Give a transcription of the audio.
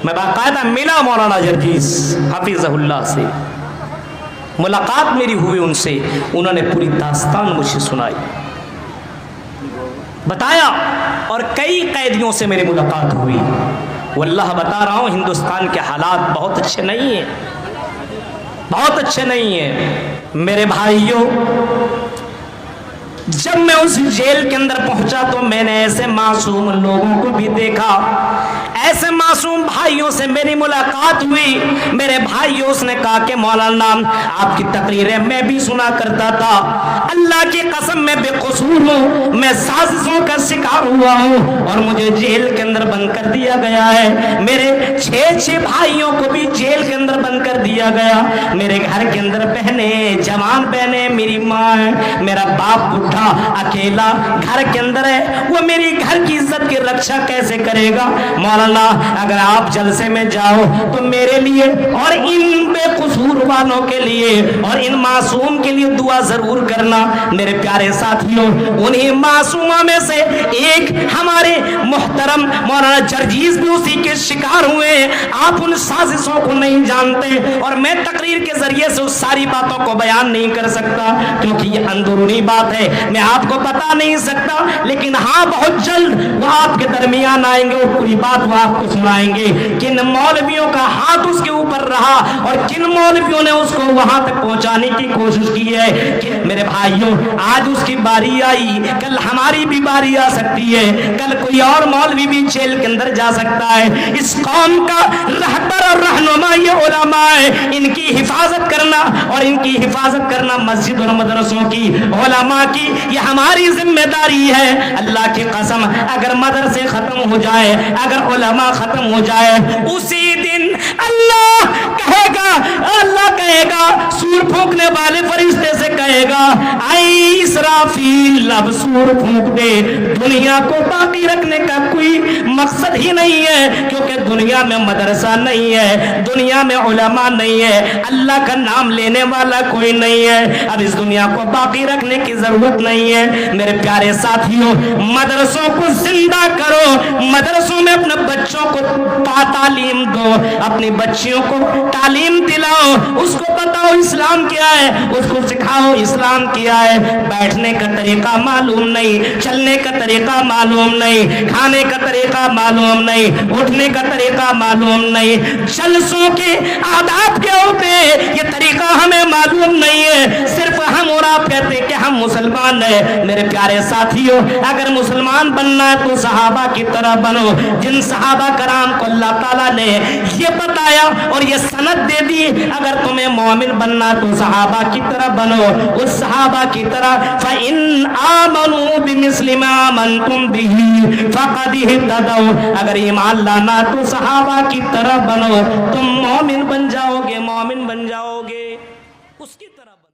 میں باقاعدہ ملا مولانا جرجیز حفیظہ اللہ سے، ملاقات میری ہوئی ان سے، انہوں نے پوری داستان مجھے سنائی، بتایا، اور کئی قیدیوں سے میری ملاقات ہوئی۔ واللہ بتا رہا ہوں ہندوستان کے حالات بہت اچھے نہیں ہیں، بہت اچھے نہیں ہیں میرے بھائیوں۔ جب میں اس جیل کے اندر پہنچا تو میں نے ایسے معصوم لوگوں کو بھی دیکھا، ایسے معصوم بھائیوں سے میری ملاقات ہوئی۔ میرے بھائیوں اس نے کہا کہ مولانا آپ کی تقریریں میں بھی سنا کرتا تھا، اللہ کی قسم میں بے قصور ہوں، میں سازشوں کا شکار ہوا ہوں اور مجھے جیل کے اندر بند کر دیا گیا ہے۔ میرے 6 بھائیوں کو بھی جیل کے اندر بند کر دیا گیا۔ میرے گھر کے اندر بہنیں، جوان بہنیں، میری ماں ہے، میرا باپ بڈھا اکیلا گھر کے اندر ہے، وہ میری گھر کی عزت کی رکشا کیسے کرے گا؟ مولانا اگر آپ جلسے میں جاؤ تو میرے لیے اور ان بے قصور والوں کے لیے اور ان معصوم کے لیے دعا ضرور کرنا۔ میرے پیارے ساتھیوں، انہی معصوموں میں سے ایک ہمارے محترم مولانا جرجیز بھی اسی کے شکار ہوئے۔ آپ ان سازشوں کو نہیں جانتے اور میں تقریر کے ذریعے سے اس ساری باتوں کو بیان نہیں کر سکتا کیونکہ یہ اندرونی بات ہے، میں آپ کو بتا نہیں سکتا، لیکن ہاں بہت جلد وہ آپ کے درمیان آئیں گے اور پوری بات وہ آپ کو سنائیں گے۔ کن مولویوں کا ہاتھ اس کے اوپر رہا اور کن مولویوں نے اس کو وہاں تک پہنچانے کی کوشش کی ہے۔ میرے بھائیوں، آج اس کی باری آئی، کل ہماری بھی باری آ سکتی ہے، کل کوئی اور مولوی بھی جیل کے اندر جا سکتا ہے۔ اس قوم کا رہبر اور رہنما یہ علماء ہے، ان کی حفاظت کرنا اور ان کی حفاظت کرنا مسجد اور مدرسوں کی، علماء کی، یہ ہماری ذمہ داری ہے۔ اللہ کی قسم اگر مدرسے ختم ہو جائے، اگر علماء ختم ہو جائے، اسی دن اللہ کہے گا سور پھونکنے والے فرشتے سے کہے گا اے اسرافیل اب سور پھونک دے۔ دنیا کو باقی رکھنے کا کوئی مقصد ہی نہیں ہے کیونکہ دنیا میں مدرسہ نہیں ہے، دنیا میں علماء نہیں ہے، اللہ کا نام لینے والا کوئی نہیں ہے، اب اس دنیا کو باقی رکھنے کی ضرورت نہیں ہے۔ میرے پیارے ساتھیوں، مدرسوں کو زندہ کرو، مدرسوں میں اپنے بچوں کو تعلیم دو، اپنی بچیوں کو تعلیم دلاؤ، اس کو بتاؤ اسلام کیا ہے، اس کو سکھاؤ اسلام کیا ہے۔ بیٹھنے کا طریقہ معلوم نہیں، چلنے کا طریقہ معلوم نہیں، کھانے کا طریقہ معلوم نہیں، اٹھنے کا طریقہ معلوم نہیں، جلسوں کے آداب کیا ہوتے ہیں یہ طریقہ ہمیں معلوم نہیں ہے، صرف ہم اور آپ کہتے ہیں کہ ہم مسلمان ہیں۔ میرے پیارے ساتھیوں، اگر مسلمان بننا ہے تو صحابہ کی طرح بنو، جن صحابہ کرام کو اللہ تعالیٰ نے یہ بتایا اور یہ سند دے دی اگر تمہیں مومن بننا تو صحابہ کی طرح بنو، اس صحابہ کی طرح فَإِنْ آمَنُوا بِمِثْلِ مَا آمَنْتُمْ بِهِ فَقَدِ اهْتَدَوْا، اگر ایمان لانا تو صحابہ کی طرح بنو، تم مومن بن جاؤ گے، مومن بن جاؤ گے اس کی طرح۔